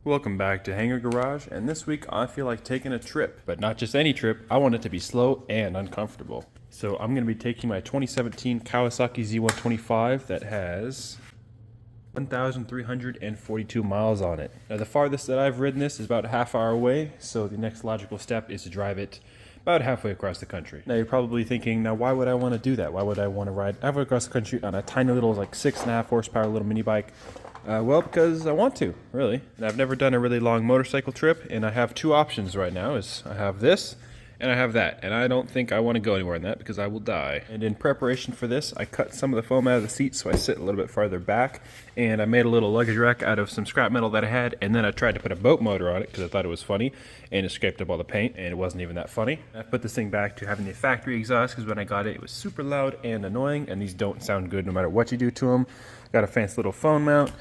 Welcome back to Hangar Garage, and this week I feel like taking a trip, but not just any trip. I want it to be slow and uncomfortable. So I'm going to be taking my 2017 Kawasaki Z125 that has 1,342 miles on it. Now the farthest that I've ridden this is about a half hour away, so the next logical step is to drive it about halfway across the country. Now you're probably thinking, now why would I want to do that? Why would I want to ride halfway across the country on a tiny little, like 6.5 horsepower little mini bike? Well, because I want to, really. And I've never done a really long motorcycle trip, and I have two options right now. I have this, and I have that. And I don't think I want to go anywhere in that, because I will die. And in preparation for this, I cut some of the foam out of the seat, so I sit a little bit farther back. And I made a little luggage rack out of some scrap metal that I had, and then I tried to put a boat motor on it, because I thought it was funny, and it scraped up all the paint, and it wasn't even that funny. I put this thing back to having the factory exhaust, because when I got it, it was super loud and annoying, and these don't sound good no matter what you do to them. Got a fancy little phone mount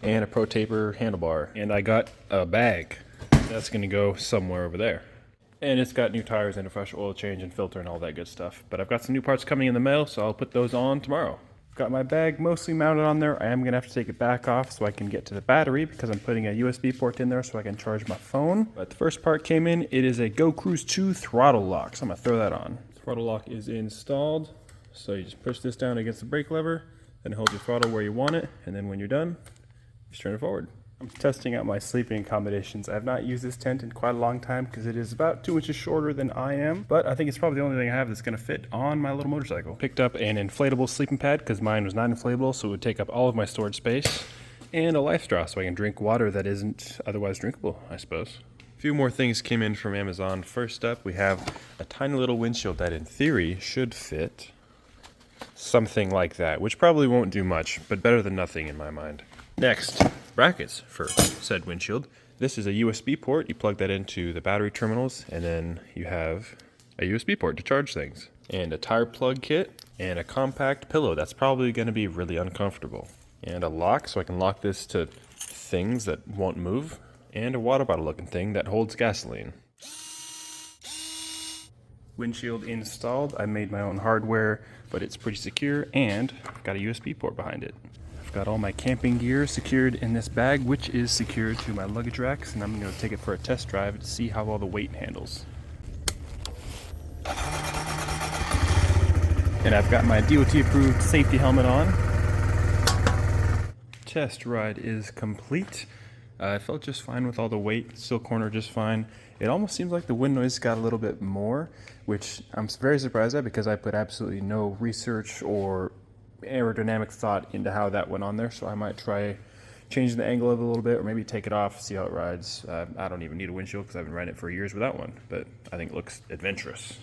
and a pro taper handlebar, and I got a bag that's gonna go somewhere over there, and it's got new tires and a fresh oil change and filter and all that good stuff. But I've got some new parts coming in the mail, so I'll put those on tomorrow. Got my bag mostly mounted on there. I am gonna have to take it back off so I can get to the battery, because I'm putting a USB port in there so I can charge my phone. But the first part came in. It is a Go Cruise 2 throttle lock, so I'm gonna throw that on. Throttle lock is installed, so you just push this down against the brake lever and hold your throttle where you want it, and then when you're done, just turn it forward. I'm testing out my sleeping accommodations. I have not used this tent in quite a long time because it is about 2 inches shorter than I am, but I think it's probably the only thing I have that's going to fit on my little motorcycle. Picked up an inflatable sleeping pad because mine was not inflatable, so it would take up all of my storage space, and a life straw so I can drink water that isn't otherwise drinkable, I suppose. A few more things came in from Amazon. First up, we have a tiny little windshield that in theory should fit something like that, which probably won't do much, but better than nothing in my mind. Next, brackets for said windshield. This is a USB port. You plug that into the battery terminals, and then you have a USB port to charge things. And a tire plug kit, and a compact pillow that's probably going to be really uncomfortable. And a lock, so I can lock this to things that won't move. And a water bottle looking thing that holds gasoline. Windshield installed. I made my own hardware, but it's pretty secure, and I've got a USB port behind it. I've got all my camping gear secured in this bag, which is secured to my luggage racks, and I'm going to take it for a test drive to see how all the weight handles. And I've got my DOT approved safety helmet on. Test ride is complete. It felt just fine with all the weight, still cornered just fine. It almost seems like the wind noise got a little bit more, which I'm very surprised at because I put absolutely no research or aerodynamic thought into how that went on there. So I might try changing the angle of it a little bit, or maybe take it off, see how it rides. I don't even need a windshield because I've been riding it for years without one, but I think it looks adventurous.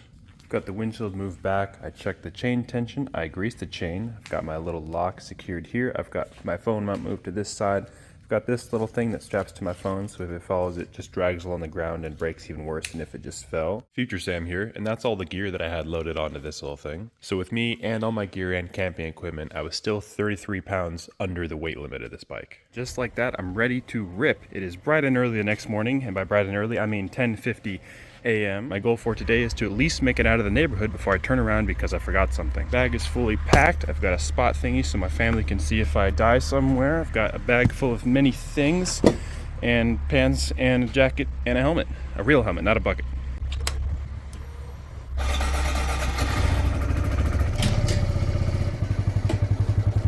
Got the windshield moved back. I checked the chain tension. I greased the chain. I've got my little lock secured here. I've got my phone mount moved to this side. I've got this little thing that straps to my phone, so if it falls, it just drags along the ground and breaks even worse than if it just fell. Future Sam here, and that's all the gear that I had loaded onto this little thing. So with me and all my gear and camping equipment, I was still 33 pounds under the weight limit of this bike. Just like that, I'm ready to rip. It is bright and early the next morning, and by bright and early, I mean 10:50 a.m. My goal for today is to at least make it out of the neighborhood before I turn around because I forgot something. Bag is fully packed. I've got a spot thingy so my family can see if I die somewhere. I've got a bag full of many things, and pants and a jacket and a helmet. A real helmet, not a bucket.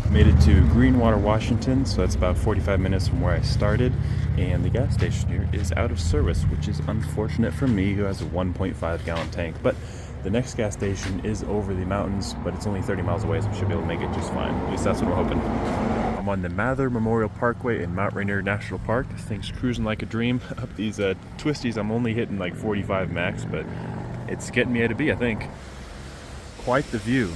Made it to Greenwater, Washington, so that's about 45 minutes from where I started, and the gas station here is out of service, which is unfortunate for me who has a 1.5 gallon tank, but the next gas station is over the mountains, but it's only 30 miles away, so I should be able to make it just fine. At least that's what we're hoping. I'm on the Mather Memorial Parkway in Mount Rainier National Park. This thing's cruising like a dream. Up these twisties, I'm only hitting like 45 max, but it's getting me A to B, I think. Quite the view.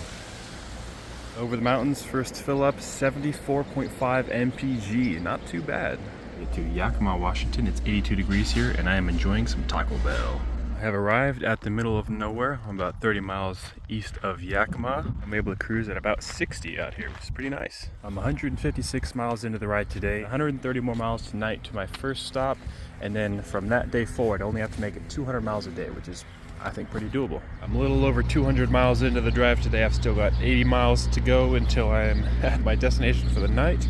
Over the mountains, first fill up, 74.5 mpg, not too bad. Get to Yakima, Washington. It's 82 degrees here, and I am enjoying some Taco Bell. I have arrived at the middle of nowhere. I'm about 30 miles east of Yakima. I'm able to cruise at about 60 out here, which is pretty nice. I'm 156 miles into the ride today, 130 more miles tonight to my first stop, and then from that day forward, I only have to make it 200 miles a day, which is I think pretty doable. I'm a little over 200 miles into the drive today. I've still got 80 miles to go until I'm at my destination for the night.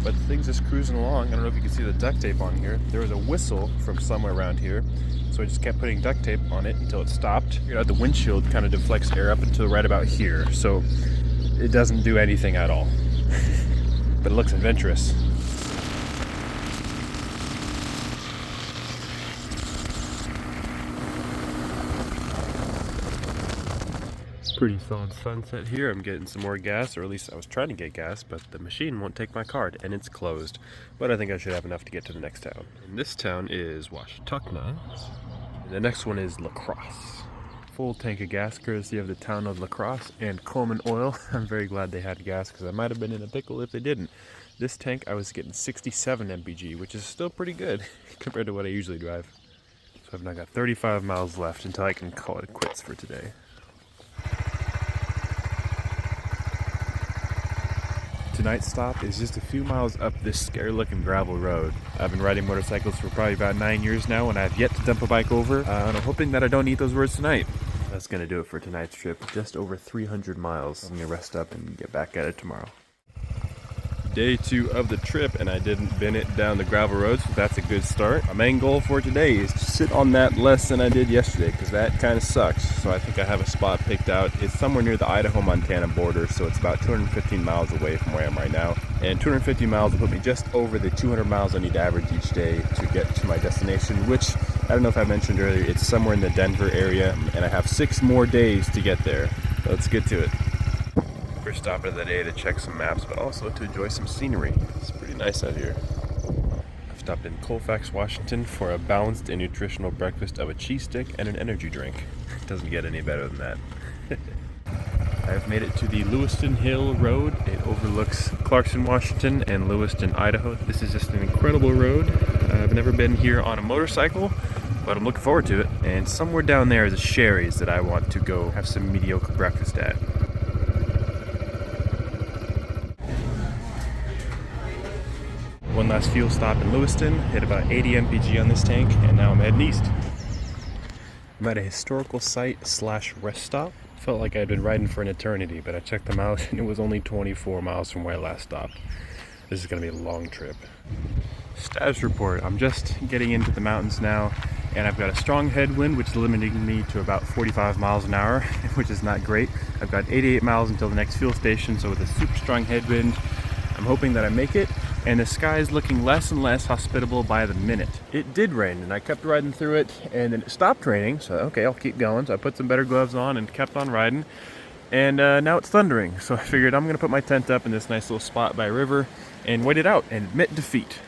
But the thing's just cruising along. I don't know if you can see the duct tape on here. There was a whistle from somewhere around here, so I just kept putting duct tape on it until it stopped. You know, the windshield kind of deflects air up until right about here, so it doesn't do anything at all. But it looks adventurous. Pretty solid sunset here. I'm getting some more gas, or at least I was trying to get gas, but the machine won't take my card and it's closed. But I think I should have enough to get to the next town. And this town is Washtenaw. And the next one is La Crosse. Full tank of gas courtesy of the town of La Crosse and Coleman Oil. I'm very glad they had gas because I might have been in a pickle if they didn't. This tank I was getting 67 mpg, which is still pretty good compared to what I usually drive. So I've now got 35 miles left until I can call it quits for today. Tonight's stop is just a few miles up this scary looking gravel road. I've been riding motorcycles for probably about 9 years now and I've yet to dump a bike over, and I'm hoping that I don't eat those words tonight. That's gonna do it for tonight's trip. Just over 300 miles. I'm gonna rest up and get back at it tomorrow. Day 2 of the trip, and I didn't bin it down the gravel road, so that's a good start. My main goal for today is to sit on that less than I did yesterday, because that kind of sucks. So I think I have a spot picked out. It's somewhere near the Idaho-Montana border, so it's about 215 miles away from where I am right now. And 250 miles will put me just over the 200 miles I need to average each day to get to my destination, which, I don't know if I mentioned earlier, it's somewhere in the Denver area, and I have 6 more days to get there. Let's get to it. We're stopping the day to check some maps, but also to enjoy some scenery. It's pretty nice out here. I've stopped in Colfax, Washington for a balanced and nutritional breakfast of a cheese stick and an energy drink. It doesn't get any better than that. I've made it to the Lewiston Hill Road. It overlooks Clarkson, Washington and Lewiston, Idaho. This is just an incredible road. I've never been here on a motorcycle, but I'm looking forward to it. And somewhere down there is a Sherry's that I want to go have some mediocre breakfast at. One last fuel stop in Lewiston, hit about 80 mpg on this tank, and now I'm heading east. I'm at a historical site / rest stop. Felt like I'd been riding for an eternity, but I checked them out and it was only 24 miles from where I last stopped. This is gonna be a long trip. Status report, I'm just getting into the mountains now, and I've got a strong headwind, which is limiting me to about 45 miles an hour, which is not great. I've got 88 miles until the next fuel station, so with a super strong headwind, I'm hoping that I make it. And the sky is looking less and less hospitable by the minute. It did rain, and I kept riding through it, and then it stopped raining, so okay, I'll keep going. So I put some better gloves on and kept on riding, and now it's thundering. So I figured I'm gonna put my tent up in this nice little spot by a river and wait it out and admit defeat.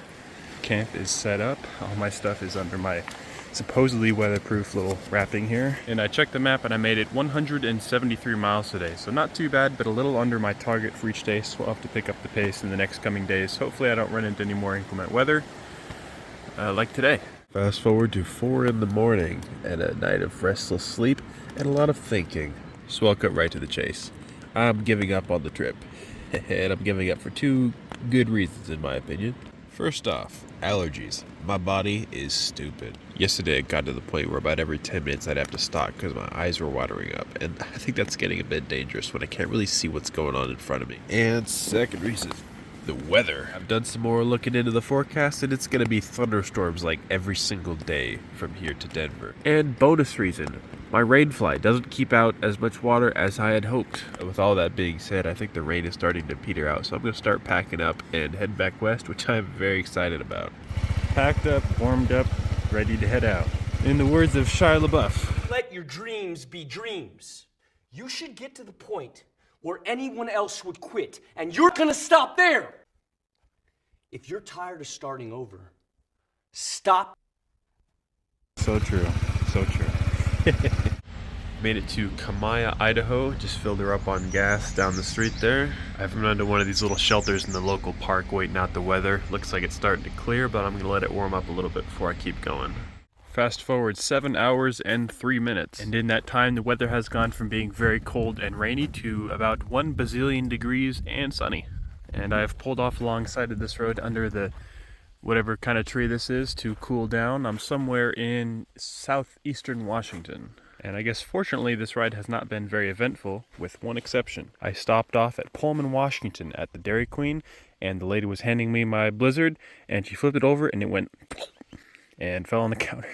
Camp is set up. All my stuff is under my supposedly weatherproof little wrapping here. And I checked the map and I made it 173 miles today. So not too bad, but a little under my target for each day. So I'll have to pick up the pace in the next coming days. Hopefully I don't run into any more inclement weather like today. Fast forward to 4 in the morning and a night of restless sleep and a lot of thinking. So I'll cut right to the chase. I'm giving up on the trip. And I'm giving up for 2 good reasons in my opinion. First off, allergies. My body is stupid. Yesterday it got to the point where about every 10 minutes I'd have to stop because my eyes were watering up, and I think that's getting a bit dangerous when I can't really see what's going on in front of me. And second reason, the weather. I've done some more looking into the forecast, and it's going to be thunderstorms like every single day from here to Denver. And bonus reason, my rainfly doesn't keep out as much water as I had hoped. With all that being said, I think the rain is starting to peter out, so I'm going to start packing up and head back west, which I'm very excited about. Packed up, warmed up, ready to head out. In the words of Shia LaBeouf, let your dreams be dreams. You should get to the point where anyone else would quit, and you're gonna stop there. If you're tired of starting over, stop. So true, so true. Made it to Kamaya, Idaho. Just filled her up on gas down the street there. I've run into one of these little shelters in the local park waiting out the weather. Looks like it's starting to clear, but I'm gonna let it warm up a little bit before I keep going. Fast forward 7 hours and 3 minutes. And in that time, the weather has gone from being very cold and rainy to about 1 bazillion degrees and sunny. And I've pulled off alongside of this road under the whatever kind of tree this is to cool down. I'm somewhere in southeastern Washington. And I guess fortunately this ride has not been very eventful, with one exception. I stopped off at Pullman, Washington at the Dairy Queen, and the lady was handing me my Blizzard, and she flipped it over and it went and fell on the counter.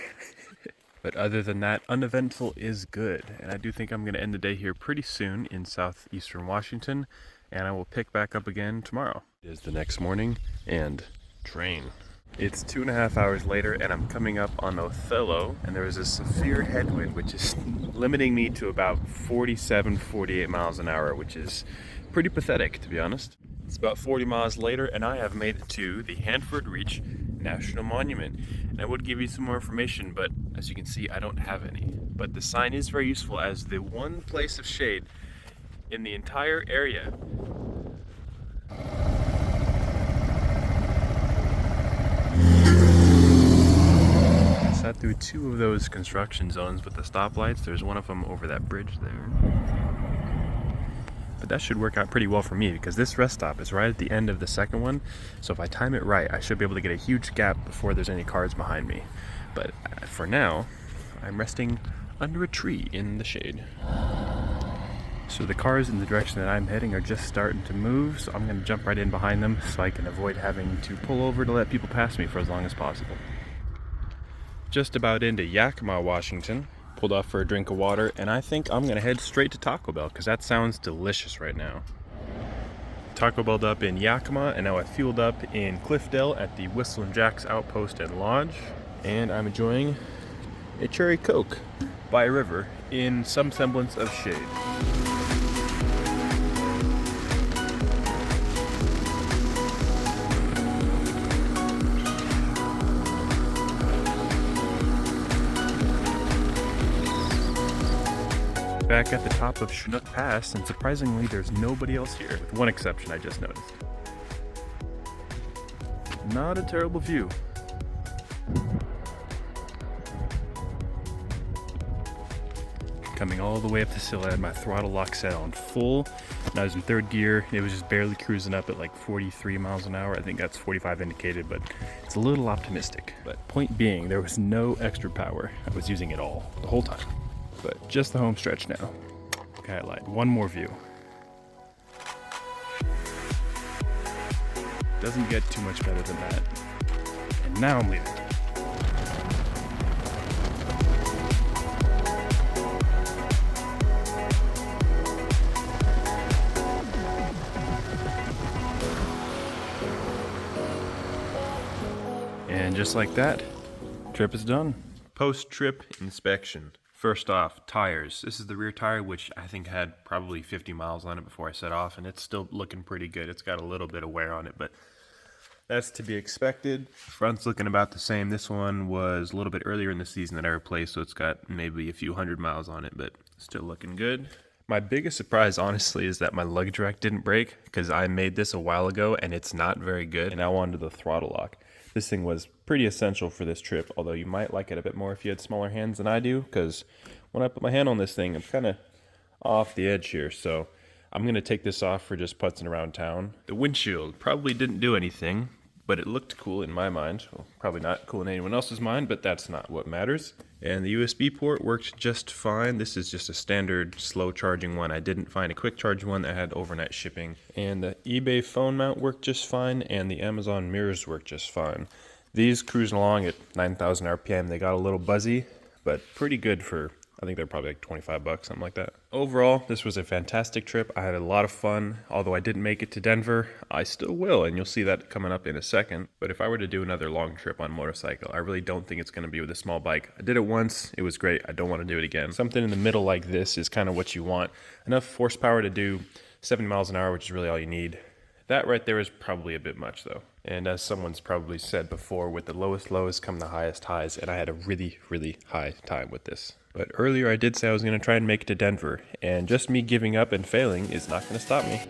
But other than that, uneventful is good. And I do think I'm going to end the day here pretty soon in southeastern Washington, and I will pick back up again tomorrow. It is the next morning, and train. It's 2.5 hours later, and I'm coming up on Othello, and there is a severe headwind, which is limiting me to about 47, 48 miles an hour, which is pretty pathetic, to be honest. It's about 40 miles later, and I have made it to the Hanford Reach National Monument. And I would give you some more information, but as you can see, I don't have any. But the sign is very useful as the one place of shade in the entire area. I sat through 2 of those construction zones with the stoplights. There's one of them over that bridge there. But that should work out pretty well for me because this rest stop is right at the end of the second one. So if I time it right, I should be able to get a huge gap before there's any cars behind me. But for now, I'm resting under a tree in the shade. So the cars in the direction that I'm heading are just starting to move, so I'm going to jump right in behind them so I can avoid having to pull over to let people pass me for as long as possible. Just about into Yakima, Washington. Pulled off for a drink of water, and I think I'm gonna head straight to Taco Bell because that sounds delicious right now. Taco Belled up in Yakima, and now I fueled up in Cliffdale at the Whistle and Jack's Outpost and Lodge, and I'm enjoying a cherry Coke by a river in some semblance of shade. Back at the top of Chinook Pass, and surprisingly there's nobody else here, with one exception I just noticed. Not a terrible view. Coming all the way up this hill, I had my throttle lock set on full, and I was in 3rd gear. It was just barely cruising up at like 43 miles an hour. I think that's 45 indicated, but it's a little optimistic. But point being, there was no extra power. I was using it all, the whole time. But just the home stretch now. Okay, I lied. One more view. Doesn't get too much better than that. And now I'm leaving. And just like that, trip is done. Post-trip inspection. First off, tires. This is the rear tire, which I think had probably 50 miles on it before I set off, and it's still looking pretty good. It's got a little bit of wear on it, but that's to be expected. Front's looking about the same. This one was a little bit earlier in the season that I replaced, so it's got maybe a few 100 miles on it, but still looking good. My biggest surprise, honestly, is that my luggage rack didn't break, because I made this a while ago, and it's not very good. And now onto the throttle lock. This thing was pretty essential for this trip, although you might like it a bit more if you had smaller hands than I do, because when I put my hand on this thing, I'm kind of off the edge here, so I'm going to take this off for just putzing around town. The windshield probably didn't do anything, but it looked cool in my mind. Well, probably not cool in anyone else's mind, but that's not what matters. And the USB port worked just fine. This is just a standard slow charging one. I didn't find a quick charge one that had overnight shipping. And the eBay phone mount worked just fine, and the Amazon mirrors worked just fine. These cruising along at 9,000 RPM, they got a little buzzy, but pretty good for, I think they're probably like 25 bucks, something like that. Overall, this was a fantastic trip. I had a lot of fun. Although I didn't make it to Denver, I still will, and you'll see that coming up in a second. But if I were to do another long trip on motorcycle, I really don't think it's going to be with a small bike. I did it once. It was great. I don't want to do it again. Something in the middle like this is kind of what you want. Enough horsepower to do 70 miles an hour, which is really all you need. That right there is probably a bit much, though. And as someone's probably said before, with the lowest lows come the highest highs, and I had a really, really high time with this. But earlier I did say I was going to try and make it to Denver, and just me giving up and failing is not going to stop me.